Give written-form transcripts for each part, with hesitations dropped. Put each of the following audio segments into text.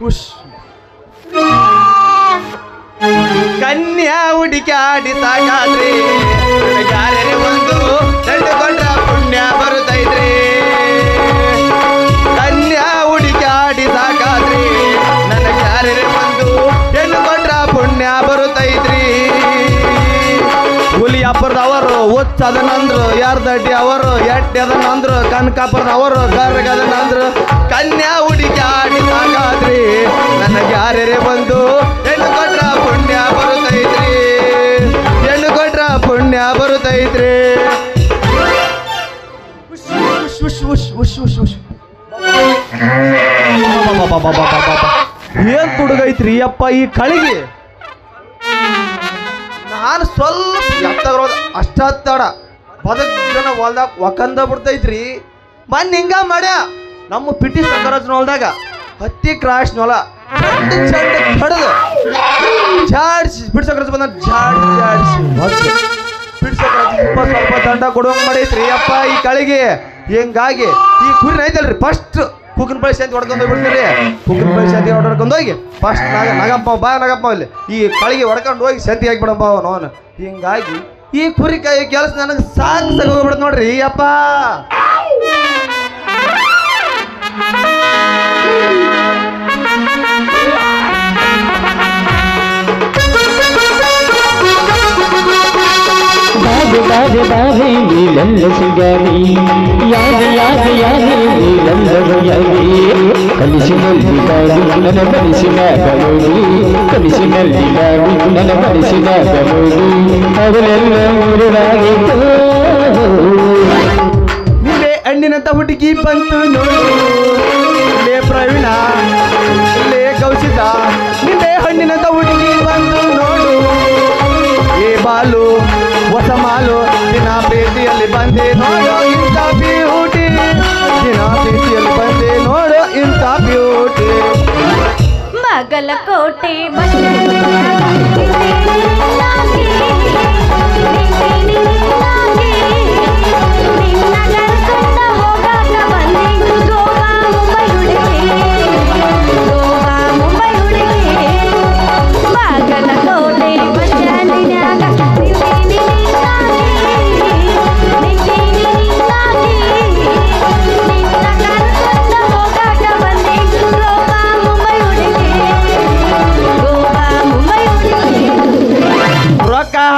ಉಶ್ ಕನ್ಯಾ ಹುಡುಕಾಡಿ ಸಾಕಾದ್ರಿ ಯಾರೇ ಒಂದು ಕಂಡುಕೊಂಡ್ರ ಪುಣ್ಯ ಬರುತ್ತೈತ್ರಿ ಕನ್ಯಾ ಹುಡುಕಾಡಿ ಸಾಕಾದ್ರಿ ನನಗೆ ಯಾರೇ ಒಂದು ಕಂಡುಕೊಂಡ್ರ ಪುಣ್ಯ ಬರುತ್ತೈತ್ರಿ ಹುಲಿಯಪ್ಪರದವರು ಹುಚ್ಚದನಂದ್ರು ಯಾರ್ದಡ್ಡಿ ಅವರು ಎಟ್ಟದನಂದ್ರು ಕನಕಾಪುರದವರು ಗರ್ಗದನಂದ್ರು ಕನ್ಯಾ ಹುಡುಕಾಡಿ ಸಾಕಾದ್ರಿ ನನಗೆ ಯಾರೇ ಬಂದು ಹೆಣ್ಣು ಕೊಟ್ರ ಪುಣ್ಯ ಬರುತ್ತೈತ್ರಿ ಹೆಣ್ಣು ಕೊಟ್ರ ಪುಣ್ಯ ಬರುತ್ತೈತ್ರಿ ಏನ್ ತುಡುಗೈತ್ರಿ ಅಪ್ಪ ಈ ಕಳಿಗೆ ನಾನು ಸ್ವಲ್ಪ ಎತ್ತರೋದು ಅಷ್ಟತ್ತಡ ಬದಕನ ಹೊಲ್ದಾಗ ಒಕ್ಕಂದ ಬಿಡ್ತೈತ್ರಿ ಮನ್ ಹಿಂಗ ಮಾಡ್ಯ ನಮ್ಮ ಪಿಟಿ ಸಂಗರಾಜನ ಹೊಲ್ದಾಗ ಹತ್ತಿ ಕ್ರಾಶ್ ನೊಲ ಚಂಡ ಕಡ್ದು ಜಾಡ್ಸಿ ಪಿಟಿ ಸಂಗರಾಜ್ ಬಂದ ಜಾಡ್ಸಿ ಪಿಟಿ ಸಂಗರಾಜ್ ಸ್ವಲ್ಪ ದಂಡ ಕೊಡುವಂಗ ಮಾಡೈತ್ರಿ ಅಪ್ಪ ಈ ಕಳಿಗೆ ಹಿಂಗಾಗಿ ಈ ಕುರಿನ ಐತಲ್ರಿ ಫಸ್ಟ್ ಕುಕ್ಕನ ಬಳಿ ಶಾಂತಿ ಹೊಡ್ಕೊಂಡು ಹೋಗ್ಬಿಡ್ತೀರಿ ಕುಕ್ಕನ ಬಳಿ ಶಾಂತಿ ಹೊಡ್ಕೊಂಡು ಹೋಗಿ ಫಸ್ಟ್ ನಗಪ್ಪ ಬಾ ನಗಪ್ಪ ಅಲ್ಲಿ ಈ ಕಳಿಗೆ ಹೊಡ್ಕೊಂಡು ಹೋಗಿ ಶಾಂತಿ ಹಾಕಿಬಿಡಪ್ಪ ಅವನು ಹಿಂಗಾಗಿ ಈ ಕುರಿ ಕೈ ಕೆಲಸ ನನಗೆ ಸಾಕು ಹೋಗ್ಬಿಡ್ತು ನೋಡ್ರಿ ಅಪ್ಪ ಬಾವೆ ಬಾವೆ ನೀಲಲ್ಲ ಸಿಗಲಿ ಯಾದೆ ನೀಲಲ್ಲ ಬಯಲಿ ಕಲಿಸಿನಲ್ಲಿ ಬಾಳು ನನ್ನ ಮನಸ್ಸಿನ ಬಲೋದು ಕಲಿಸಿನಲ್ಲಿ ಬಾಳು ನನ್ನ ಮನಸ್ಸಿನ ಬಲೋದು ಅವರೆಲ್ಲ ಮುರುಳಾಗಿತ್ತು ನಿಂಬೆ ಹಣ್ಣಿನಂತ ಹುಡುಗಿ ಬಂತು ನೋಡು ಲೇ ಪ್ರವೀಣ ಲೇ ಕೌಶಿಕ ನಿಂಬೆ ಹಣ್ಣಿನಂತ ಹುಡುಗಿ ಬಂತು ನೋಡು ಏ ಬಾಲು ಹೊಸ ಮಾಲು ದಿನ ಪ್ರೀತಿಯಲ್ಲಿ ಬಂದೆ ನೋಡು ಇಂಥ ಬ್ಯೂಟಿ ದಿನ ಪ್ರೀತಿಯಲ್ಲಿ ಬಂದೆ ನೋಡು ಇಂಥ ಬ್ಯೂಟಿ ಬಾಗಲಕೋಟೆ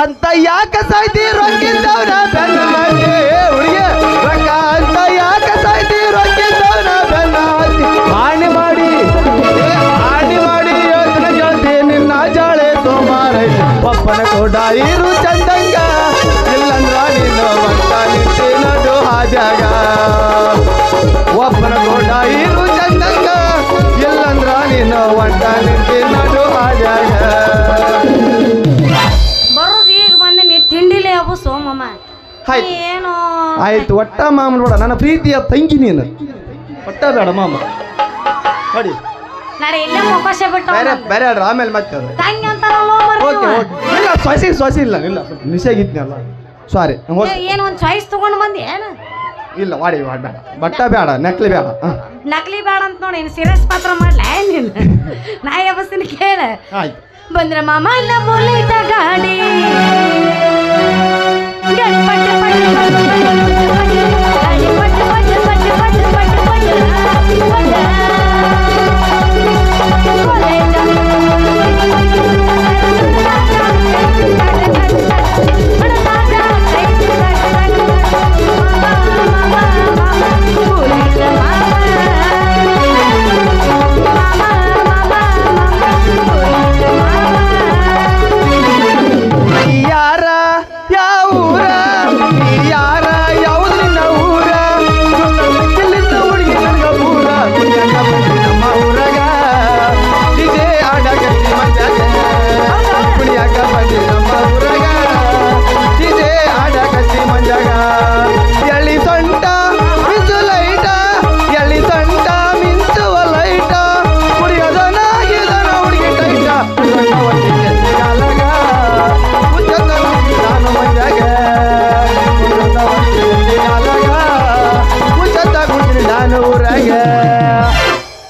ಅಂತ ಯಾಕೆ ಸಾಯ್ತಿ ರೊಕ್ಕಿದ್ದವನ ಬೆನ್ನ ಹತ್ತಿ ಹುಡುಗಿ ರೊಕ್ಕ ಅಂತ ಯಾಕೆ ಸಾಯ್ತಿ ರೊಕ್ಕಿದ್ದವನ ಬೆನ್ನ ಹತ್ತಿ ಹಾನಿ ಮಾಡಿ ಯೋಚನೆ ಗೆಳತಿ ನಿನ್ನ ಜಾಳೆ ಸೋಮಾರ ಒಪ್ಪನ ಕೂಡ ಇರು ಚಂದಂಗ ಇಲ್ಲಂದ್ರ ನಿನ್ನ ಮಂತ ನಿಂತಿ ನಡು ಹಾದ್ಯಾಗ ಒಪ್ಪನ ಕೂಡ ಇರು ಚಂದಂಗ ಇಲ್ಲಂದ್ರ ನಿನ್ನ ಒಂಟ ನಿಂತಿ ನಡು ಹಾದ್ಯಾಗ ತಿಂಡಿಲೇ ಅವು ಸೋಮಮ್ಮ ಏನು ಆಯ್ತು ಒಟ್ಟ ಮಾಮ ನೋಡ ನನ್ನ ಪ್ರೀತಿಯ ತಂಗಿ ನೀನು ಒಟ್ಟ ಬೇಡ ಮಾಮ ನೋಡಿ ನಡೆ ಇಲ್ಲೇ ಅವಕಾಶ ಬಿಟ್ಟು ಬೇರೆ ಬೇರೆ ಆಡ್ರ ಆಮೇಲೆ ಮತ್ತೆ ತಂಗಿ ಅಂತಾರಲ್ಲ ಓಕೆ ಇಲ್ಲ ಸೊಸಿ ಇಲ್ಲ ನಿಷೇಗಿದ್ನಲ್ಲ ಸಾರಿ ಏನು ಒಂದು ಚಾಯ್ಸ್ ತಗೊಂಡು ಬಂದಿ ಏನು ಇಲ್ಲ ವಾಡಿ ಬೇಡ ಬಟ್ಟ ಬೇಡ ನಕಲಿ ಬೇಡ ನಕಲಿ ಬೇಡ ಅಂತ ನೋಡಿ ಸೀರಿಯಸ್ ಪಾತ್ರ ಮಾಡ್ಲಾ ನೀನು ನಾ ಯಾವಸ್ತೀನಿ ಕೇಳ ಆಯ್ತು ಬಂದ್ರ ಮಾಮ ಇಲ್ಲ ಬುಲೆಟ ಗಾಡಿ ಗಣಪಟ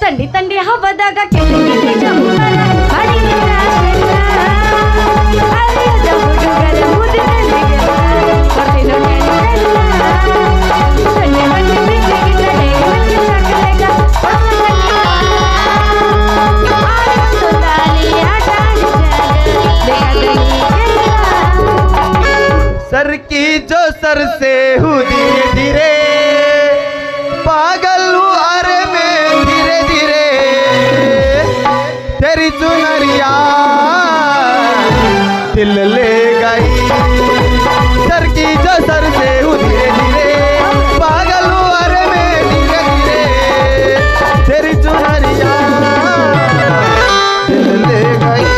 ತಂಡಿ ತಂಡಿ ಹಬ್ಬದಾಗ सर की जो सर से हूँ धीरे धीरे पागल हूँ अरे मैं धीरे धीरे तेरी चुनरिया दिल ले गई सर की जो सर से हूँ धीरे धीरे पागल हूँ अरे मैं धीरे धीरे तेरी चुनरिया दिल ले गई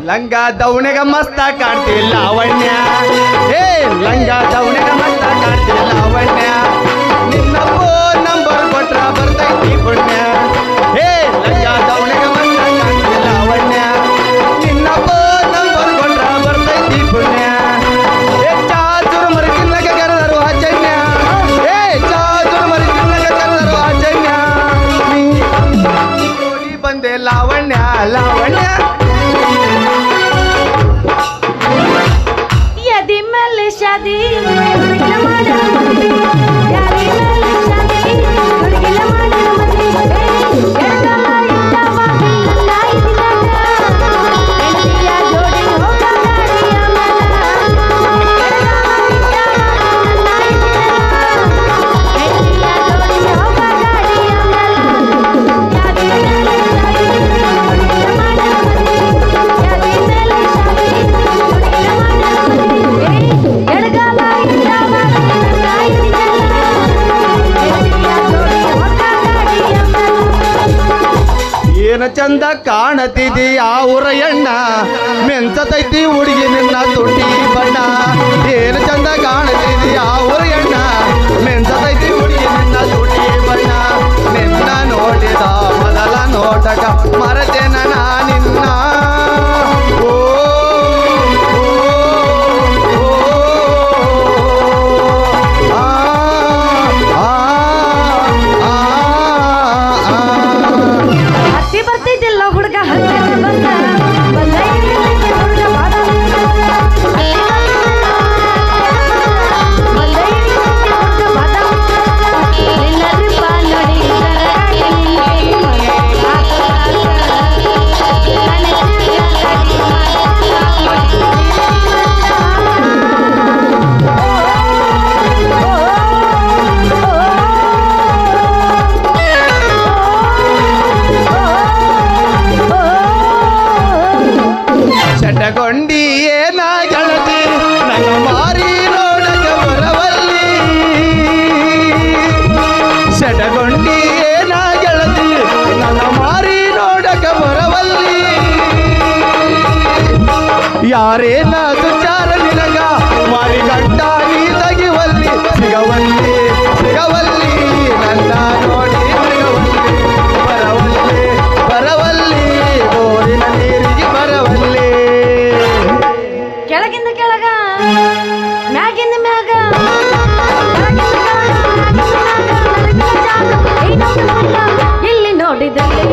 लंगा दौड़ेगा मस्त काटते लावण्य हे लंगा दौड़ेगा मस्त काटते लावण्य निನ್ನ ಫೋನ್ ನಂಬರ್ ಕೊಟ್ರ ಬರ್ತೈತಿ ಪುಣ್ಯ ಹೇ ಲಂಗ ದೌಣೆಗ ಮಸ್ತ ಕಾಣ್ತಿ ಲಾವಣ್ಯ ನಿನ್ನ ಫೋನ್ ನಂಬರ್ ಕೊಟ್ರ ಬರ್ತೈತಿ ಪುಣ್ಯ ಹೇ ಚಾಚುರು ಮರಿ ತಿನ್ನಕ ಕರೆದರು ಅಜ್ಜನ್ಯ ಹೇ ಚಾಚುರು ಮರಿ ತಿನ್ನಕ ಕರೆದರು ಅಜ್ಜನ್ಯ ಓಡಿ ಬಂದೆ ಲಾವಣ್ಯ ಲಾವಣ್ಯ यदि मल शादी ಚಂದ ಕಾಣತಿದಿ ಆ ಊರಯ್ಯಣ್ಣ ಮೆಂಚತೈತಿ ಹುಡುಗಿ ನಿನ್ನ ತುಟಿ ಬಣ್ಣ ಏನು ಚಂದ ಕಾಣತಿದಿ ಆ ಊರಯ್ಯಣ್ಣ ಮೆಂಚತೈತಿ ಹುಡುಗಿ ನಿನ್ನ ತುಟಿ ಬಣ್ಣ ನಿನ್ನ ನೋಡಿದ ಮೊದಲ ನೋಟಕ ಮರತೇನ ನಿನ್ನ ಓ ಬರ್ತಿದ್ದಿಲ್ಲ ಹುಡುಗ ಚಟಗೊಂಡಿ ಏನ ಗೆಳತಿ ನನ್ನ ಮಾರಿ ನೋಡಕ ಬರವಲ್ಲಿ ಚಟಗೊಂಡಿ ಏನ ಗೆಳತಿ ನನ್ನ ಮಾರಿ ನೋಡಕ ಬರವಲ್ಲಿ ಯಾರೇನ ಸುಚಾರ ನಿನಗ ಮಾರಿ ಗಂಟ ನೀ ತೆಗಿವಲ್ಲಿ ಸಿಗವಲ್ಲಿ ಸಿಗವಲ್ಲಿ ನನ್ನ ನೋಡಿ ಸಿಗವಲ್ಲಿ ಬರವಲ್ಲಿ ಬರವಲ್ಲಿ ಬೋರಿನ ನೀರಿಗೆ ಬರವಲ್ಲಿ ಕೆಳಗಿಂದ ಕೆಳಗ ಮ್ಯಾಗಿಂದ ಮ್ಯಾಗ ಇಲ್ಲಿ ನೋಡಿದಲ್ಲಿ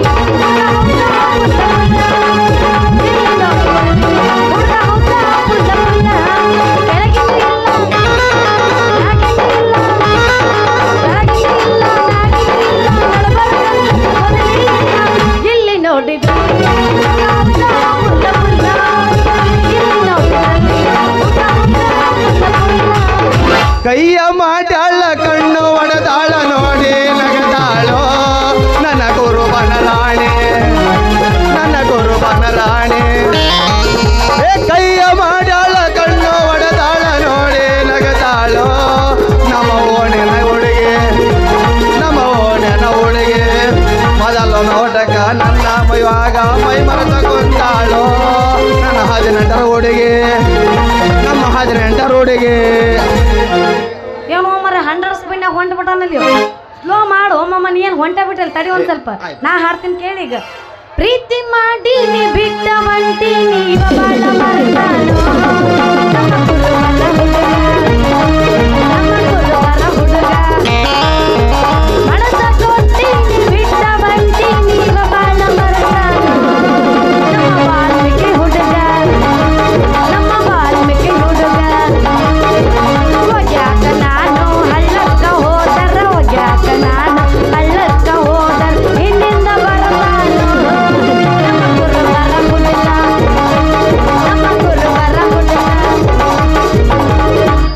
ಇಲ್ಲಿ ನೋಡಿದಲ್ಲಿ ಕೈಯ ಮಾಡ್ಯಾಳ ಕಣ್ಣು ಒಡೆದಾಳ ನೋಡಿ ನಗದಾಳೋ ನನ್ನ ಗುರುಬನ ರಾಣೆ ನನ್ನ ಗುರುಬನ ರಾಣೆ ಕೈಯ ಮಾಡ್ಯಾಳ ಕಣ್ಣು ಒಡೆದಾಳ ನೋಡಿ ನಗದಾಳೋ ನಮ್ಮ ಓಣಿನ ಹುಡುಗಿ ನಮ್ಮ ಓಣಿನ ಹುಡುಗಿ ಮೊದಲು ನೋಟಕ ನನ್ನ ಮೈವಾಗ ಮೈ ಮರೆತ ಕೊಂದಾಳೋ ನನ್ನ 18ರ ಹುಡುಗಿ ನಮ್ಮ 18ರ ಹುಡುಗಿ ಏನೋ ಮರ 100 ಸ್ಪೀಡ್ನಾಗ ಹೊಂಟ ಬಿಟ್ಟಾನಲ್ಲಿ ಸ್ಲೋ ಮಾಡು ಮಮ್ಮ ನೀ ಏನು ಹೊಂಟ ಬಿಟ್ಟಲ್ಲ ತಡಿ ಒಂದು ಸ್ವಲ್ಪ ನಾ ಹಾಡ್ತೀನಿ ಕೇಳಿ ಈಗ ಪ್ರೀತಿ ಮಾಡಿ ನೀ ಬಿಟ್ಟ ಬಂಟಿ ನೀ ಬಾಳ ಮರ್ತಾನೋ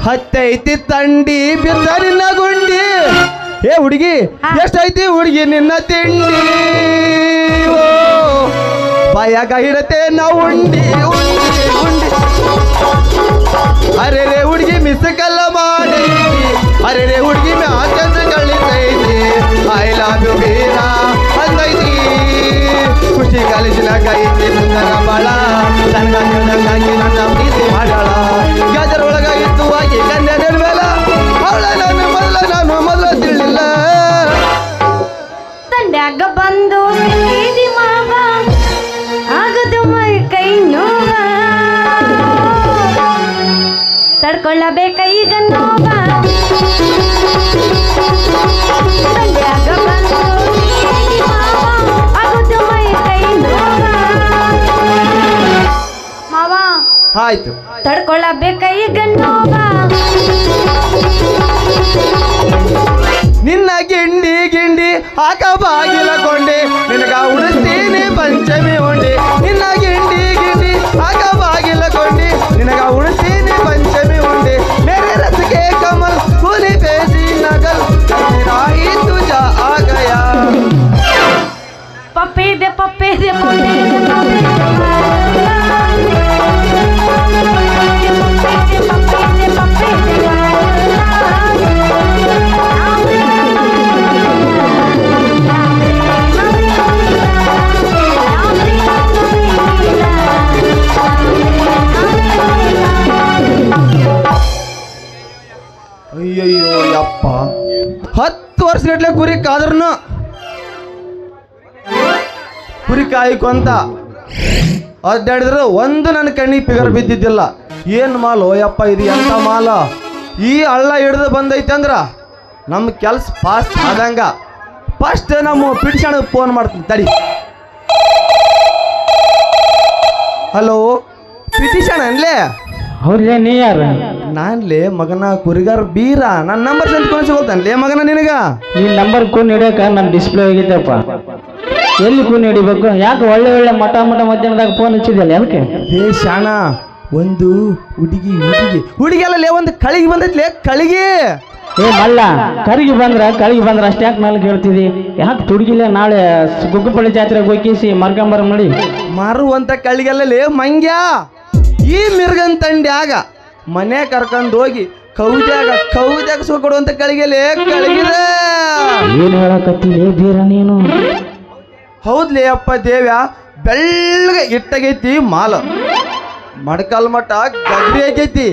ಹತ್ತೈತಿ ತಂಡಿ ಬಿದ್ದ ನಿನ್ನ ಗುಂಡಿ ಏ ಹುಡುಗಿ ಎಷ್ಟೈತಿ ಹುಡುಗಿ ನಿನ್ನ ತಿಂಡಿ ಓ ಬಾಯಾಗ ಇಡತೆ ನಾ ಉಂಡಿ ಉಂಡಿ ಉಂಡಿ ಅರೆ ರೇ ಹುಡುಗಿ ಮಿಸ್ಕಲ್ಲ ಮಾಡೈತಿ ಅರೆ ರೇ ಹುಡುಗಿ ಮ್ಯಾಕಂತ ಕಳಿತೈತಿ ಐ ಲವ್ ಯು ವೀರ ಅಂದೈತಿ ಖುಷಿ ಕಾಲೇಜಿನ ಕೈತಿ ನನ್ನ ಬಾಳ ನನಗಾಗಿ ನನ್ನ ಪ್ರೀತಿ ಮಾಡಾಳ ಗಜರ ಒಳಗಾಗಿತ್ತು ಆಕೆ ಕನ್ಯಾ ನಿರ್ಮೇಲ ಅವಳ ನಾನು ಮೊದಲ ತಿಳಿಲ್ಲ ತಂಡ್ಯಾಗ ಬಂದು ಸಿಕ್ಕಿದಿ ಮಾವ ಆಗದು ಮೈ ಕೈ ನೋವ ತಡ್ಕೊಳ್ಳಬೇಕ ಈಗ ನೋವ ತಂಡ್ಯಾಗ ಬಂದು ಸಿಕ್ಕಿದಿ ಮಾವ ಆಗದು ಮೈ ಕೈ ನೋವ ಮಾವ ಆಯ್ತು ತಡ್ಕೊಳ್ಳಬೇಕ ಈಗ ನೋವ ನಿನ್ನ ಗಿಂಡಿ ಗಿಂಡಿ ಆಕ ಬಾಗಿಲ ಕೊಂಡೆ ನಿನಗ ಉಳಿಸ್ತೀನಿ ಪಂಚಮಿ ಉಂಡಿ ನಿನ್ನ ಗಿಂಡಿ ಗಿಂಡಿ ಆಕ ಬಾಗಿಲ ಕೊಂಡೆ ನಿನಗ ಉಳಿಸ್ತೀನಿ ಪಂಚಮಿ ಉಂಡಿ ಮೇರೆ ರಸಕ್ಕೆ ಕಮಲ್ ಕೂಲಿ ಬೇಸಿ ನಗಲ್ ರಾಹಿ ತುಜಾ ಆ ಗಯಾ ಪಪ್ಪಿ ದೆ ಪಪ್ಪಿ ದೆ ಪಪ್ಪಿ ಅಯ್ಯಯ್ಯೋ ಯಪ್ಪ 10 ವರ್ಷಗಟ್ಲೆ ಕುರಿ ಕಾದ್ರೂ ಕುರಿ ಕಾಯ್ಕೊಂತ ಅಡ್ಡಾಡಿದ್ರು ಒಂದು ನನ್ನ ಕಣ್ಣಿಗೆ ಪಿಗರ್ ಬಿದ್ದಿದ್ದಿಲ್ಲ ಏನು ಮಾಲು ಯಪ್ಪ ಇದು ಎಂಥ ಮಾಲ ಈ ಹಳ್ಳ ಹಿಡಿದು ಬಂದೈತೆ ಅಂದ್ರ ನಮ್ಮ ಕೆಲಸ ಫಾಸ್ಟ್ ಆದಂಗ ಫಸ್ಟ್ ನಮ್ಮ ಪಿಡಿಸಣ್ಣಗೆ ಫೋನ್ ಮಾಡ್ತೀನಿ ತಡಿ ಹಲೋ ಪಿಟಿಷನ್ ಅನ್ಲೇ ಅವ್ರೇ ನೀ ಯಾರು ನಾನ್ಲೇ ಮಗನ ಕುರಿಗಾರ ಬೀರ ನನ್ನ ನಂಬರ್ ಸಂತ್ಕೊಂಡ್ಲೇ ಮಗನ ನಿನಗ ಈ ನಂಬರ್ ಕೂನ್ ಹಿಡಿಯಕ ನನ್ನ ಡಿಸ್ಪ್ಲೇ ಹೋಗಿದ್ದಪ್ಪ ಎಲ್ಲಿ ಕೂನ್ ಹಿಡಿಬೇಕು ಯಾಕೆ ಒಳ್ಳೆ ಒಳ್ಳೆ ಮಠ ಮಧ್ಯಾಹ್ನದಾಗ ಫೋನ್ ಹಚ್ಚಿದ್ಯಲ್ಲ ಅದಕ್ಕೆ ಏ ಶಾಣ ಒಂದು ಹುಡುಗಿ ಅಲ್ಲಲೇ ಒಂದು ಕಳಿಗೆ ಬಂದೈತ್ಲೇ ಕಳಿಗೆ ಏ ಮಲ್ಲ ಕರಿಗೆ ಬಂದ್ರ ಅಷ್ಟೇ ಯಾಕೆ ನಾಲ್ಕು ಹೇಳ್ತಿದಿ ಯಾಕೆ ತುಡುಗಿಲ್ಲ ನಾಳೆ ಗುಗ್ಗಪಳ್ಳಿ ಜಾತ್ರೆಗೆ ಹೋಗಿಸಿ ಮರ್ಕೊಂಬರ ನೋಡಿ ಮಾರುವಂತ ಕಳಿಗೆಲ್ಲಲೇ ಮಂಗ್ಯ ಈ ಮಿರ್ಗನ್ ತಂಡ್ಯಾಗ ಮನೆ ಕರ್ಕೊಂಡು ಹೋಗಿ ಕೌದ್ಯಾಗ ಸುಖ ಕೊಡುವಂತ ಕಳಿಗೆಲೇ ಕಳಿಗಿದ ಏನು ಹೇಳಕತ್ತೀನಿ ಬೀರ ನೀನು ಹೌದ್ಲೇ ಅಪ್ಪ ದೇವ್ಯ ಬೆಳ್ಳಗೆ ಇಟ್ಟಾಗೈತಿ ಮಾಲ ಮಡಕಾಲ್ ಮಠ ಗಗ್ರಿ ಆಗೈತಿ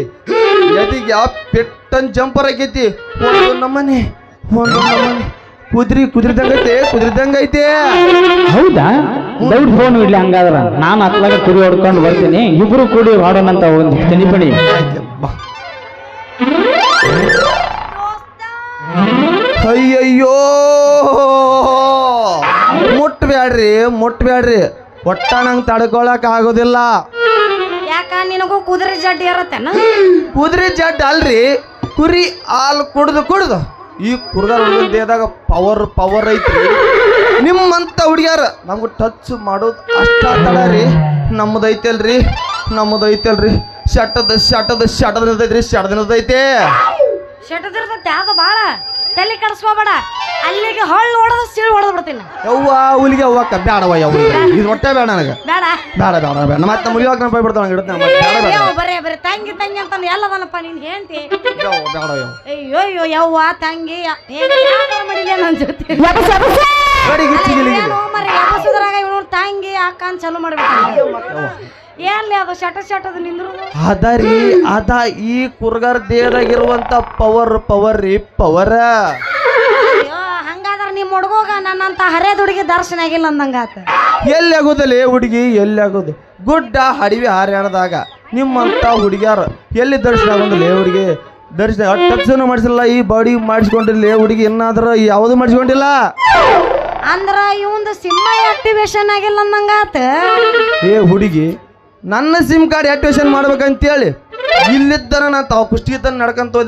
ಎದಿಗೆ ಯಾವ ಪೆಟ್ಟನ್ ಜಂಪರ್ ಆಗೈತಿ ಒಂದು ನಮ್ಮನೆ ಕುದ್ರಿದಂಗೈತೆ ಹೌದಾ ದೌಡ್ ಫೋನ್ ಇಡ್ಲಿ ಹಂಗಾದ್ರ ನಾನು ಹತ್ಲಾಗ ಕುರಿ ಹೊಡ್ಕೊಂಡು ಬರ್ತೀನಿ ಇಬ್ರು ಕೂಡಿ ಮಾಡೋಣಂತ ಒಂದು ತನಿಪಣಿ ಅಯ್ಯಯ್ಯೋ ಮುಟ್ಬ್ಯಾಡ್ರಿ ಒಟ್ಟ ನಂಗೆ ತಡ್ಕೊಳಕ್ ಆಗೋದಿಲ್ಲ ಯಾಕ ನಿನಗೂ ಕುದುರೆ ಜಡ್ಡಿ ಇರತ್ತೇನ ಕುದುರೆ ಜಡ್ ಅಲ್ರಿ ಕುರಿ ಹಾಲು ಕುಡ್ದು ಈ ಕುರ್ಗಾರ ಹುಡುಗನ ದೇಹದಾಗ ಪವರ್ ಐತ್ರಿ ನಿಮ್ಮಂತ ಹುಡುಗ್ಯಾರ ನಮ್ಗೆ ಟಚ್ ಮಾಡೋದು ಅಷ್ಟ ತಡ ರೀ ನಮ್ಮದೈತಲ್ರಿ ಶಟದಿರ್ತೈತ್ರಿ ಶಟದಿರ್ತೈತೆ ಶಟದಿರ್ತೈತೆ ಅದು ಭಾಳ ತಲೆ ಕೆಡಿಸ್ಕೋಬೇಡ ಅಲ್ಲಿಗೆ ಹೊಳ್ಳು ಹೊಡೆದು ಸಿಳು ಹೊಡೆದು ಬಿಡ್ತೀನಿ ಯವ್ವ ಹುಲಿಗೆ ಅವ್ವಕ್ಕ ಬ್ಯಾಡವ ಯವ್ವ ಇದು ಹೊಟ್ಟೆ ಬೇಡ ನನಗೆ ಬೇಡ ಮತ್ತೆ ಮುಗಿಯೋಕೆ ನಾನು ಬೈಬಿಡ್ತಾವ ಬರೇ ತಂಗಿ ಅಂತ ಎಲ್ಲದನಪ್ಪ ನೀನ್ ಹೇಳ್ತಿ ಬೇಡ ಅಯ್ಯೋ ಯವ್ವ ತಂಗಿ ಮಾಡಿಲ್ಲ ನನ್ನ ಜೊತೆ ಸುಧರಾಗ ಇವನು ತಂಗಿ ಅಕ್ಕ ಅಂತ ಚಾಲು ಮಾಡ್ಬಿಟ್ಟ ಏನ್ಲಿ ಅದು ಶಟದ ನಿಂದ್ರು ಅದ ಈ ಕುರ್ಗಾರ್ ದೇಹದಾಗಿರುವಂತ ಪವರ್ ಹಂಗಾದ್ರ ನಿಮ್ ಹುಡುಗೋಗ ನನ್ನಂತ ಹರಿಯದ ಹುಡುಗಿ ದರ್ಶನ ಆಗಿಲ್ಲ ಅಂದಂಗಾತ ಎಲ್ಲಿ ಆಗೋದಲ್ಲಿ ಹುಡುಗಿ ಎಲ್ಲಿ ಆಗೋದು ಗುಡ್ಡ ಹಡಿವಿ ಹಾರ್ಯಾಣದಾಗ ನಿಮ್ಮಂತ ಹುಡುಗ್ಯಾರ ಎಲ್ಲಿ ದರ್ಶನ ಆಗೋದಿಲ್ಲ ಹುಡುಗಿ ದರ್ಶನ ಟಚ್ನ ಮಾಡಿಸಿಲ್ಲ ಈ ಬಾಡಿ ಮಾಡಿಸ್ಕೊಂಡಿಲ್ಲ ಹುಡುಗಿ ಏನಾದ್ರ ಯಾವುದು ಮಾಡಿಸ್ಕೊಂಡಿಲ್ಲ ಅಂದ್ರ ಇವಂದು ಸಿಮ್ ಆಕ್ಟಿವೇಶನ್ ಆಗಿಲ್ಲ ಅಂದಂಗಾತ ಏ ಹುಡುಗಿ ನನ್ನ ಸಿಮ್ ಕಾರ್ಡ್ ಆಕ್ಟಿವೇಶನ್ ಮಾಡ್ಬೇಕಂತೇಳಿ ಇಲ್ಲಿದ್ದರ ನಾನು ತಾವು ಕುಷ್ಟಿಗೆ ತಂದು ನಡ್ಕೊಂತ ಹೋಗಿ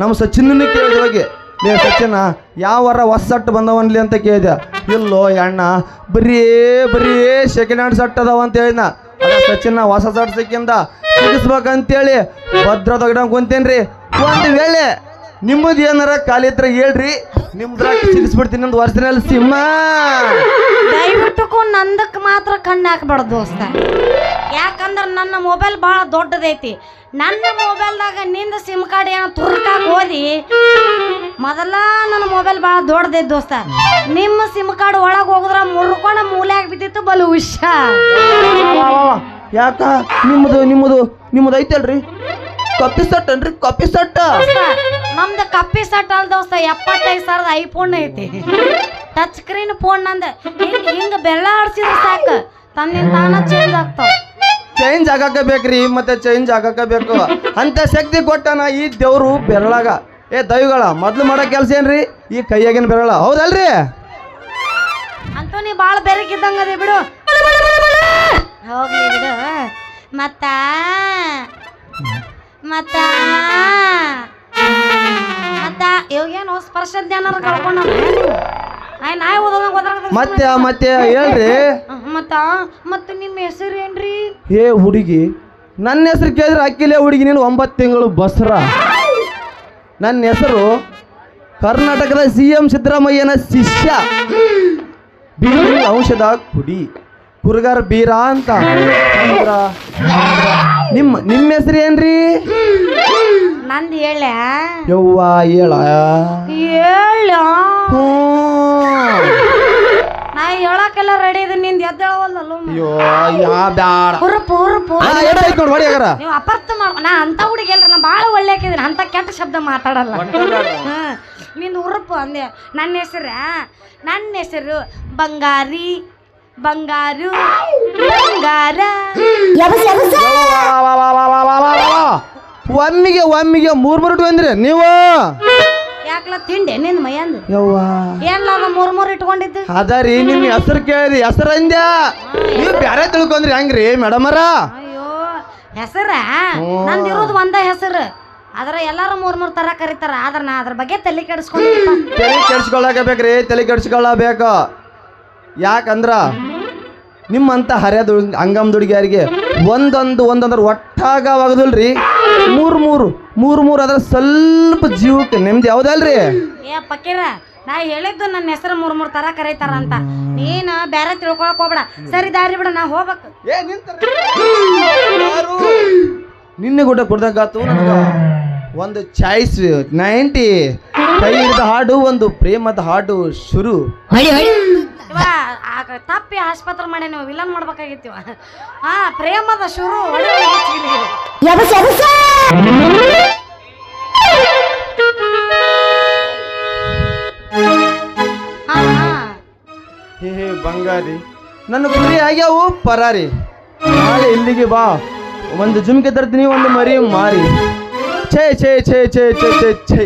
ನಮ್ಮ ಸಚಿನ್ನ ಕೇಳಿದ ಹೋಗಿ ಲೇ ಸಚಿನ ಯಾವಾರ ಹೊಸಟ್ಟು ಬಂದವನ್ಲಿ ಅಂತ ಕೇಳಿದೆ ಇಲ್ಲೋ ಅಣ್ಣ ಬರೀ ಸೆಕೆಂಡ್ ಹ್ಯಾಂಡ್ ಸಟ್ ಅದಾವ ಅಂತ ಹೇಳಿದ ಅದ ಸಚಿನ ಹೊಸ ಸಟ್ ಸಿಕ್ಕಿಂದ ಸಿಗಿಸ್ಬೇಕಂತೇಳಿ ಭದ್ರದಾಗ ಕುಂತೇನ್ರಿ. ಒಂದು ವೇಳೆ ನಿಮ್ಮದು ಏನಾರ ಖಾಲಿ ಹತ್ರ ಹೇಳ್ರಿ, ನಿಮ್ದ್ರಾಗ ಸಿಗಿಸ್ಬಿಡ್ತೀನಿ ಒಂದು ವರ್ಷನಲ್ಲಿ ಸಿಂಹ. ದಯವಿಟ್ಟು ನಂದಕ್ಕೆ ಮಾತ್ರ ಕಣ್ಣು ಹಾಕ್ಬೇಡ ದೋಸ್ತ. ಯಾಕಂದ್ರೆ ನನ್ನ ಮೊಬೈಲ್ ಭಾಳ ದೊಡ್ಡದೈತಿ. ನನ್ನ ಮೊಬೈಲ್ದಾಗ ನಿಂದ ಸಿಮ್ ಕಾರ್ಡ್ ಏನೋ ತುರ್ಕಾಕ್ ಓದಿ ಮೊದಲ ನನ್ನ ಮೊಬೈಲ್ ಭಾಳ ದೊಡ್ಡದೈತಿ ದೋಸ್ತ. ನಿಮ್ಮ ಸಿಮ್ ಕಾರ್ಡ್ ಒಳಗೆ ಹೋಗಿದ್ರ ಮುರ್ಕೊಂಡ ಮೂಲ್ಯಾಗ ಬಿದ್ದಿತ್ತು ಬಲು ವಿಷ. ಯಾಕ ನಿಮ್ಮದು ಐತಲ್ರಿ ಕಪ್ಪಿ ಸಟ್ ಅನ್ರಿ, ಕಪ್ಪಿ ಸಟ್ಟ. ನಮ್ದು ಕಪ್ಪಿ ಸಟ್ ಅಲ್ ದೋಸ್ತ, 75,000 ಐಫೋನ್ ಐತಿ. ಟಚ್ ಸ್ಕ್ರೀನ್ ಫೋನ್ ನಂದ ಹಿಂಗ ಬೆಲ್ಲ ಆಡ್ಸಿದ್ರೆ ಸಾಕು ತನ್ನಿಂದ ತಾನ ಚೇಂಜ್ ಆಗ್ತಾವ. ಚೇಂಜ್ ಆಗಾಕ ಬೇಕ್ರಿ, ಮತ್ತೆ ಚೇಂಜ್ ಆಗಾಕ ಬೇಕು ಅಂತ ಶಕ್ತಿ ಕೊಟ್ಟನ ಈ ದೇವ್ರು ಬೆರಳಾಗ. ದೈವಗಳ ಮೊದ್ಲು ಮಾಡೋ ಕೆಲಸ ಏನ್ರಿ ಈ ಕೈಯಾಗಿನ ಬೆರಳ, ಹೌದಲ್ರಿ? ಅಂತೂ ನೀ ಭಾಳ ಬೆರಗಿದ್ದಂಗ ಅದೇ ಬಿಡು. ಹೋಗ್ಲಿ ಬಿಡು. ಮತ್ತ ಮತ್ತ ಮತ್ತ ಇವಾಗೇನು ಸ್ಪರ್ಶ ಜ್ಞಾನ ಕಳ್ಕೊಂಡ ನಾಯಿ ಮತ್ತೆ ಮತ್ತೆ ಹೇಳ್ರಿ. ಮತ್ತೆ ನಿಮ್ಮ ಹೆಸರು ಏನ್ರಿ? ಏ ಹುಡುಗಿ, ನನ್ನ ಹೆಸರು ಕೇಳಿದ್ರೆ ಅಕ್ಕಿಲೇ ಹುಡುಗಿ, ನೀನು 9 ತಿಂಗಳು ಬಸ್ರ. ನನ್ನ ಹೆಸರು ಕರ್ನಾಟಕದ CM ಸಿದ್ದರಾಮಯ್ಯನ ಶಿಷ್ಯ, ಬೀರು ಔಷಧ ಕುಡಿ, ಕುರುಗಾರ ಬೀರ ಅಂತ. ನಿಮ್ಮ ಹೆಸರು ಏನ್ರಿ? ನಂದು ಹೇಳ ಯವ್ವ ಹೇಳ ನಾ ಹೇಳಕ್ಕೆಲ್ಲ ರೆಡಿ ಇದೆ. ನಿಂದ ಎದ್ದೇಳವಲ್ಲ. ನೀವು ಅಪಾರ್ಥ ಮಾಡ. ನಾ ಅಂತ ಹುಡುಗಿ ಅಲ್ರಿ, ನಾ ಭಾಳ ಒಳ್ಳೆ ಹಾಕಿದ್ದೀನಿ, ಅಂತ ಕೆಟ್ಟ ಶಬ್ದ ಮಾತಾಡಲ್ಲ. ನಿಂದು ಉರುಪು ಅಂದೆ. ನನ್ನ ಹೆಸರು ಬಂಗಾರಿ, ಬಂಗಾರು, ಬಂಗಾರ. ಒಮ್ಮಿಗೆ 3 ಇಟ್ಕೊಂಡ್ರಿ ನೀವು. ಯಾಕಲ ತಿಂಡೆ ನಿಂದ ಮೈಯಂದು ಯವ್ವ ಏನ್ಲ 3 ಇಟ್ಕೊಂಡಿದ್ದು? ಅದರಿ ನಿಮ್ಮ ಹೆಸರು ಕೇಳಿದ್ರಿ, ಹೆಸರು ಅಂದ್ಯ ನೀವು ಬ್ಯಾರೆ ತಿಳ್ಕೊಂಡ್ರಿ ಹೆಂಗ್ರಿ ಮೇಡಮರ? ಅಯ್ಯೋ ಹೆಸರ ನಂದಿರೋದು ಒಂದ ಹೆಸರು, ಆದ್ರೆ ಎಲ್ಲಾರು 3 ತರ ಕರೀತಾರ. ಆದ್ರೆ ನಾ ಅದ್ರ ಬಗ್ಗೆ ತಲೆ ಕೆಡಿಸ್ಕೊಂಡಿಲ್ಲ. ತಲೆ ಕೆಡಿಸ್ಕೊಳ್ಳಬೇಕ್ರಿ, ತಲೆ ಕೆಡಿಸ್ಕೊಳ್ಳಬೇಕು. ಯಾಕಂದ್ರ ನಿಮ್ಮಂತ ಹರಿಯದ ಅಂಗಮ್ ದುಡುಗಿಯರಿಗೆ ಒಂದೊಂದ್ರ ಒಟ್ಟಾಗವಾಗದಲ್ರಿ. 3 ಅದ್ರ ಸ್ವಲ್ಪ ಜೀವಕ್ಕೆ ನೆಮ್ಮದಿ, ಹೌದಲ್ರಿ? ಏ ಪಕ್ಕೀರ, ನಾ ಹೇಳಿದ್ದು ನನ್ನ ಹೆಸರು 3 ತರ ಕರೀತಾರ ಅಂತ. ನೀನು ಬೇರೆ ತಿಳ್ಕೊಳಕ್ ಹೋಗ್ಬೇಡ. ಸರಿ ದಾರಿ ಬಿಡ, ನಾ ಹೋಗ್ಬೇಕು. ನಿನ್ನೆ ಗುಡ್ಡ ಕೊಡ್ದಾಗಾತು ನನಗ ಒಂದು ಚಾಯ್ಸ್ 90 ಕೈ ಹಿಡಿದ ಹಾಡು, ಒಂದು ಪ್ರೇಮದ ಹಾಡು ಶುರು. ತಪ್ಪಿ ಆಸ್ಪತ್ರೆ ಮಾಡಿ ನೀವು ವಿಲನ್ ಮಾಡ್ಬೇಕಾಗಿತ್ತೀವ. ಪ್ರೇಮದ ಶುರು. ಹೇ ಬಂಗಾರಿ, ನನ್ನ ಗುರಿ ಆಗ್ಯಾವು ಪರಾರಿ. ನಾಳೆ ಇಲ್ಲಿಗೆ ಬಾ, ಒಂದು ಜುಮ್ಕೆ ತರ್ತೀನಿ, ಒಂದು ಮರಿ ಮಾರಿ. ಛೇ ಛೇ ಛೇ ಛೇ ಛೇ ಛೇ ಛೇ.